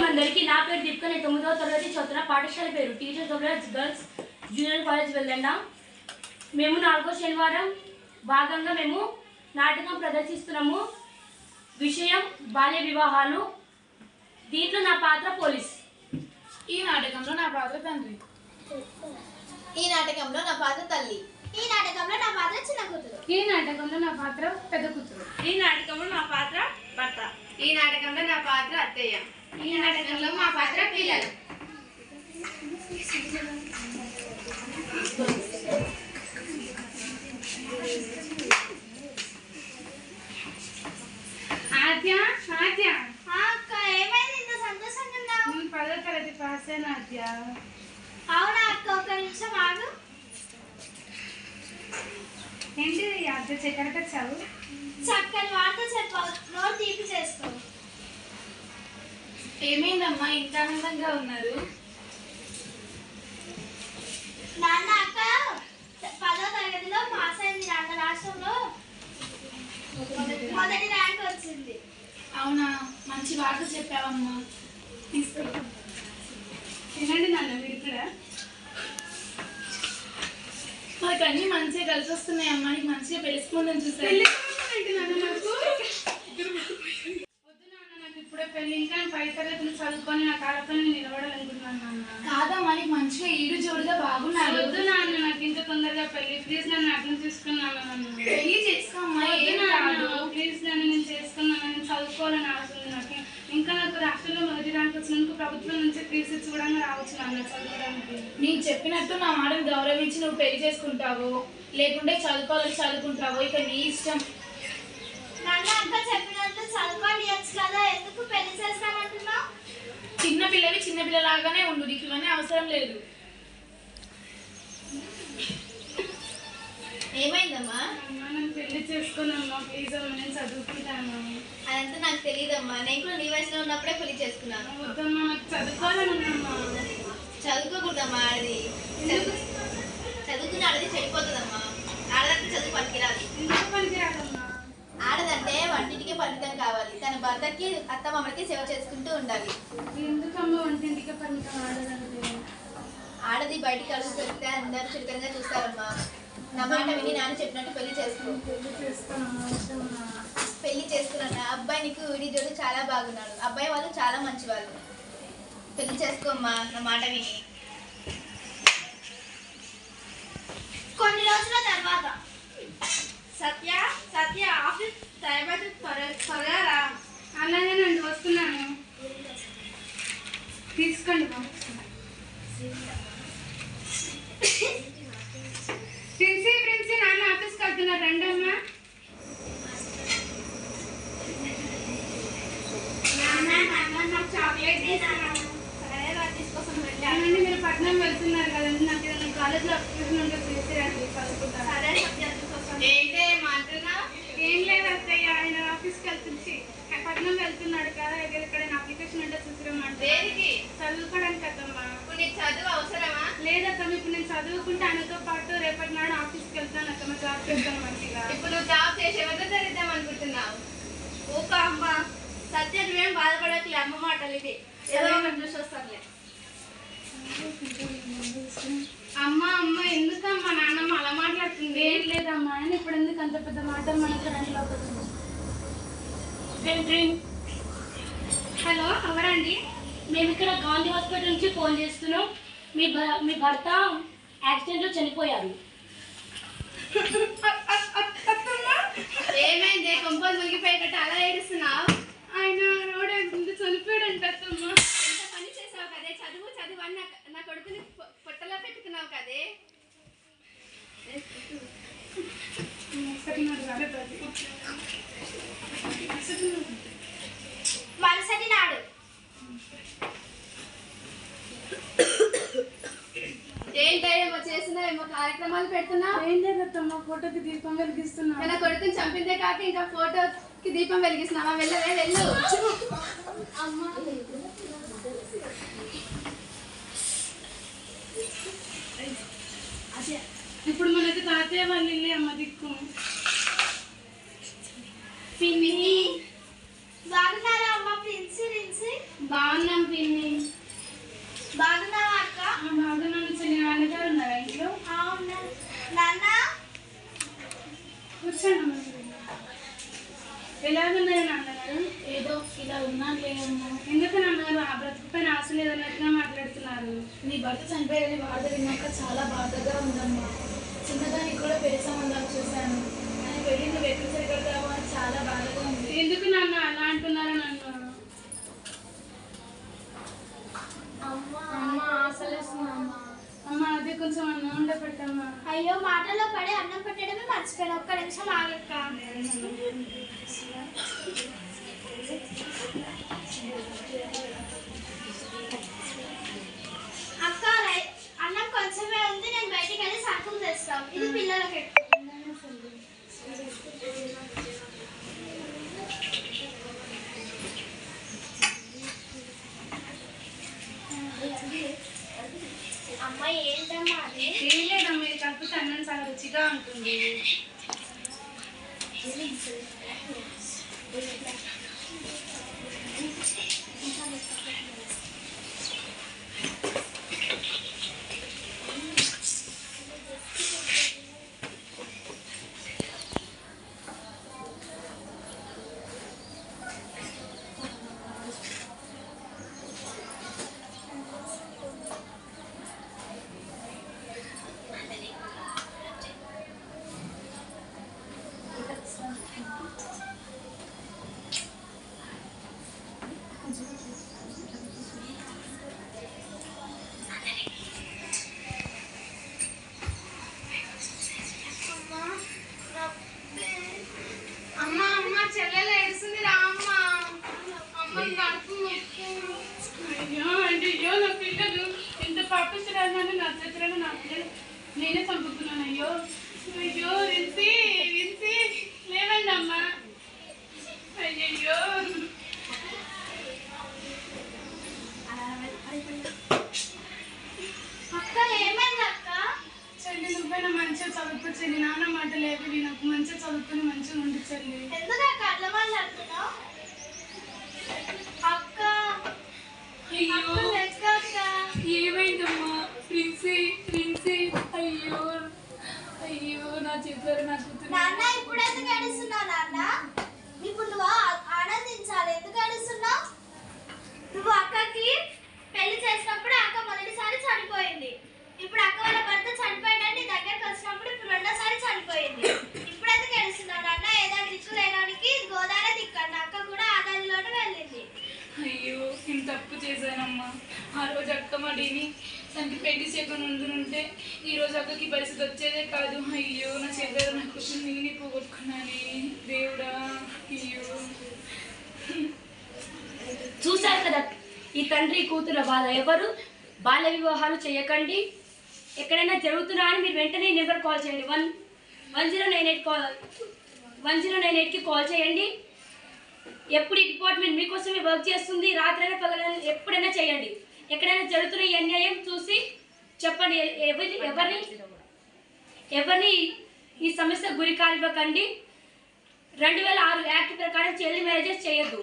అందరికీ నా పేరు దీపిక. నేను 9వ తరగతి చదువుతున్న. పాఠశాల పేరు టీచర్స్ గర్ల్స్ జూనియర్ కాలేజ్ వెళ్ళండా. మేము 4వ శనివారం భాగంగా మేము నాటకం ప్రదర్శిస్తున్నాము. విషయం బాల్య వివాహాలు. దీంట్లో నా పాత్ర పోలీస్. ఈ నాటకంలో నా పాత్ర తండ్రి. ఈ నాటకంలో నా పాత్ర తల్లి. ఈ నాటకంలో నా పాత్ర చిన్న కూతురు. ఈ నాటకంలో నా పాత్ర పెద్ద కూతురు. ఈ నాటకంలో నా పాత్ర భర్త. ఈ నాటకంలో నా పాత్ర అత్తయ్య. ఈ నాటకంలో మా పాత్ర పిల్లలు. ఆద్య ఆద్య అక్క ఏమైంది ఇంత సంతోషంగా ఉన్నావు? 10వ తరగతి పాస్ అయినా ఆద్య. అవునా అక్క, ఒక నిమిషం ఆగు. ఏంటిది ఆద్య ఎక్కడికి వచ్చావు? చక్కని వార్త చెప్పావు, నోరు తీపి చేసుకో. ఏమైందమ్మా ఇంత ఆనందంగా ఉన్నారు? నాన్న అక్క 10వ తరగతిలో పాస్ అయింది. నాన్న రాష్ట్రంలో మొదటి ర్యాంక్ వచ్చింది. అవునా, మంచి వార్త చెప్పావమ్మా. తినండి నాన్న, మీరు కూడా. మాకు అన్ని మంచిగా కలిసి వస్తున్నాయి అమ్మా. నీకు మంచిగా పెళ్లిసుకుందని చూసాను. వద్దు నాన్న, నాకు ఇప్పుడే పెళ్లి. ఇంకా 5 తరగతులు చదువుకొని నా కాళ్ళపై నిలబడాలనుకుంటున్నాను నాన్న. కాదమ్మా, నీకు మంచిగా ఈడు జోడుగా బాగున్నాడు. వద్దు నాన్న, నాకు ఇంత తొందరగా పెళ్లి. ప్లీజ్ నన్ను అర్థం చేసుకున్నాను. నన్ను పెళ్లి చేసుకోమ్మా. ప్లీజ్ నన్ను నేను చేసుకున్నాను. నేను చదువుకోవాలని ఆశ ఉంది నాకు. ఇంకా నాకు రాష్ట్రంలో మొదటి ర్యాంక్ వచ్చినందుకు ప్రభుత్వం నుంచి ఫీజు కూడా రావచ్చు నాన్న చదువుకోవడానికి. నీకు చెప్పినట్టు నా మాటను గౌరవించి నువ్వు పెళ్లి చేసుకుంటావు, లేకుంటే చదువుకోవాలని చదువుకుంటావు. ఇక నీ ఇష్టం. నాన్న అక్క చెప్పినట్లు చదువుకోవచ్చు కదా, ఎందుకు పెళ్లి చేస్తామంటున్నావు? చిన్నపిల్లవి చిన్నపిల్లలాగానే ఉండు, నీకు ఇవన్నీ అవసరం లేదు. ఏమైందమ్మా? నన్ను పెళ్లి చేసుకోనమ్మా, ప్లీజ్ అమ్మా, నేను చదువుకుంటాను. అదంతా నాకు తెలియదమ్మా, నేను కూడా నీ వయసులో ఉన్నప్పుడే పెళ్లి చేసుకున్నాను. వద్దమ్మా, నాకు చదువుకోవాలని ఉందమ్మా. చదువుకోకూడదమ్మా, ఆడది చదువుకున్న ఆడది చెడిపోతుందమ్మా. ఆడదంటే చదువు పనికిరాదు. ఎందుకు పనికిరాదమ్మా? ఆడదంటే వంటింటికి పరిమితం కావాలి, తన భర్తకి అత్తమామలకి సేవ చేసుకుంటూ ఉండాలి. ఎందుకమ్మా వంటింటికి పరిమితం ఆడదంటే? ఆడది బయటికి అడుగు పెడితే అందరూ చులకనగా చూస్తారమ్మా. నా మాట విని నాన్న చెప్పినట్టు పెళ్లి చేసుకో. పెళ్లి చేసుకున్నా అబ్బాయి నీకు వీడి జోడు చాలా బాగున్నాడు. అబ్బాయి వాళ్ళు చాలా మంచి వాళ్ళు. పెళ్లి చేసుకోమ్మా నా మాట విని. కొన్ని రోజుల తర్వాత సత్య ఆఫీస్ టైం అయితే త్వరగా రా. అలాగే నేను వస్తున్నాను, తీసుకోండి. ప్రిన్సీ నాన్న ఆఫీస్కి వెళ్తున్నారు, రండమ్మా. చాక్లెట్ అవునండి, మీరు పట్నం వెళ్తున్నారు కదండి, నాకు ఏదైనా కాలేజ్లో అప్లికేషన్ ఉంటే చేసేయండి, చదువుకుంటాను. ఏం లేదు అత్తయ్య, ఆయన ఆఫీస్కి వెళ్తుంది, పట్నం వెళ్తున్నాడు కదా, ఎక్కడైనా అప్లికేషన్ ఉంటే చూసిరమ్మంటే. చదువుకోవడానికి కదమ్మా. చదువు అవసరమా? లేదక్క, ఇప్పుడు నేను చదువుకుంటే ఆయనతో పాటు రేపటి నాడు ఆఫీస్కి వెళ్తాను అక్క, జాబ్ చేస్తాను మంచిగా. ఇప్పుడు నువ్వు జాబ్ చేసి ఎవరితో తెరిద్దాం అనుకుంటున్నావు? ఓక అమ్మ, సత్య నువ్వేం బాధపడట్లే, అమ్మ మాటలు ఇది ఏదో చూసి వస్తానులే. అమ్మ ఎందుకమ్మా నాన్నమ్మ అలా మాట్లాడుతుంది? ఏం లేదమ్మా, ఆయన ఇప్పుడు ఎందుకు అంత పెద్ద మాటలు మనకు రండి. హలో, ఎవరండి? మేము ఇక్కడ గాంధీ హాస్పిటల్ నుంచి ఫోన్ చేస్తున్నాం. మీ భర్త యాక్సిడెంట్లో చనిపోయారు. ఏమైంది? కొంపలు మునిగిపోయేటట్టు అలా ఏడుస్తున్నావు? ఆయన రోడ్ యాక్సిడెంట్ చనిపోయాడంట అత్తమ్మ. ఎంత పని చేసావు కదే, చదువు అని నా కొడుకుని పొట్టలో పెట్టుకున్నావు కదే. మరుసటి నాడు ఏంటో చేస్తున్నావేమో కార్యక్రమాలు పెడుతున్నా? ఏం లేదత్తమ్మ, ఫోటోకి దీపం వెలిగిస్తున్నా. నా కొడుకుని చంపిందే కాక ఇంకా ఫోటోకి దీపం వెలిగిస్తున్నావా? వెళ్ళవే, వెళ్ళు. ఇప్పుడు మనకి తాతయ్య వాళ్ళు ఇల్లే అమ్మ దిక్కు. పిన్ని బాగున్నారా అమ్మ? ప్రిన్సి బాగా బాగున్నాం పిన్ని. బాగున్నావా అక్క? బాగున్నాను చెల్లి. నాన్నగారు ఉన్నారా ఇంట్లో? నాన్న కూర్చోండి. ఎలాగున్నారు నాన్నగారు? ఏదో ఇలా ఉన్నానులేమో. ఎందుకు నాన్నగారు ఆ బ్రతుకుపైన ఆశ లేదన్నట్టుగా మాట్లాడుతున్నారు? నీ భర్త చనిపోయారని వార్త విన్నాక చాలా బాధగా ఉందమ్మా. చిన్నదానికి కూడా పెళ్లి సంబంధాలు చూశాను. ఆయన పెళ్లి నువ్వు ఎప్పుడు సరిగడతావో అని చాలా బాధగా ఉంది. ఎందుకు నాన్న అలా అంటున్నారా నన్ను? అమ్మ ఆశలేస్తుందమ్మా. అమ్మ అది కొంచెం అన్నం ఉండ పెట్టమ్మా. అయ్యో మాటలో పడి అన్నం పెట్టడమే మర్చిపోయాను. ఒక్క నిమిషం ఆగక్క. అక్క అన్నం కొంచెమే ఉంది, నేను బయటికి వెళ్ళి సరుకులు తెస్తాం. ఇది పిల్లలకి. అమ్మ ఏంటమ్మా అది? ఏం లేదమ్మా, ఇది కలిపితే అన్నం చాలా రుచిగా ఉంటుంది. అమ్మ అమ్మ చెల్లెలు ఏడుస్తుంది రా అమ్మ. అమ్మ కడుపు నొప్పి. అయ్యో అయ్యో నా పిల్లలు ఎంత పాపించడానికి నా చేతులను నా పిల్లలు నేనే చంపుతున్నాను. అయ్యో అయ్యో విన్సి విన్సి లేవండి అమ్మ. అయ్యయ్యో అక్క ఏమైంది అక్క? చెల్లి నువ్వైనా మంచిగా చదువుకో చెల్లి. నాన్న మాట లేదు నాకు మంచిగా చదువుకొని మంచిగా ఉండి చెల్లి. ఎందుకు అక్క అట్లా మాట్లాడుతున్నావు? అక్క అయ్యో లెక్క అక్క. ఏమైందమ్మా? ప్రిన్సీ ప్రిన్సీ అయ్యో అయ్యో నా చేతులు నా కూతురు. నాన్న ఇప్పుడు ఎందుకు ఏడుస్తున్నావు నాన్న? ఇప్పుడు నువ్వు ఆనందించాలి. ఎందుకు ఏడుస్తున్నావు? నువ్వు అక్కకి పెళ్లి చేసినప్పుడు అక్క మొదటిసారి చనిపోయింది. ఇప్పుడు అక్క వాళ్ళ భర్త చనిపోయాడని నీ దగ్గరకు వచ్చినప్పుడు ఇప్పుడు రెండోసారి చనిపోయింది. ఇప్పుడు ఎందుకు ఏడుస్తున్నావు నాన్న? ఏదో దిక్కు లేడానికి గోదావరి దిక్కండి. అక్క కూడా ఆ దారిలోనే వెళ్ళింది. అయ్యో నేను తప్పు చేశానమ్మా. ఆ రోజు అక్క మడిని తనకి పెళ్లి చేయకుండా ఉండుంటే ఈరోజు అక్కకి పరిస్థితి వచ్చేదే కాదు. అయ్యో నా చేతులు నా కూతురు నేనే పోగొట్టుకున్నానే దేవుడా. అయ్యో చూశారు కదా ఈ తండ్రి కూతురు బాధ. ఎవరు బాల్య వివాహాలు చేయకండి. ఎక్కడైనా జరుగుతున్నా అని మీరు వెంటనే ఈ నెంబర్ కాల్ చేయండి. 1098కి కాల్ చేయండి. ఎప్పుడు ఈ డిపార్ట్మెంట్ మీకోసమే వర్క్ చేస్తుంది. రాత్రైనా పగలైనా ఎప్పుడైనా చేయండి. ఎక్కడైనా జరుగుతున్న ఈ అన్యాయం చూసి చెప్పండి. ఎవరిని ఈ సమస్య గురి కానివ్వకండి. 2006 యాక్ట్ ప్రకారం చైల్డ్ మ్యారేజెస్ చేయొద్దు.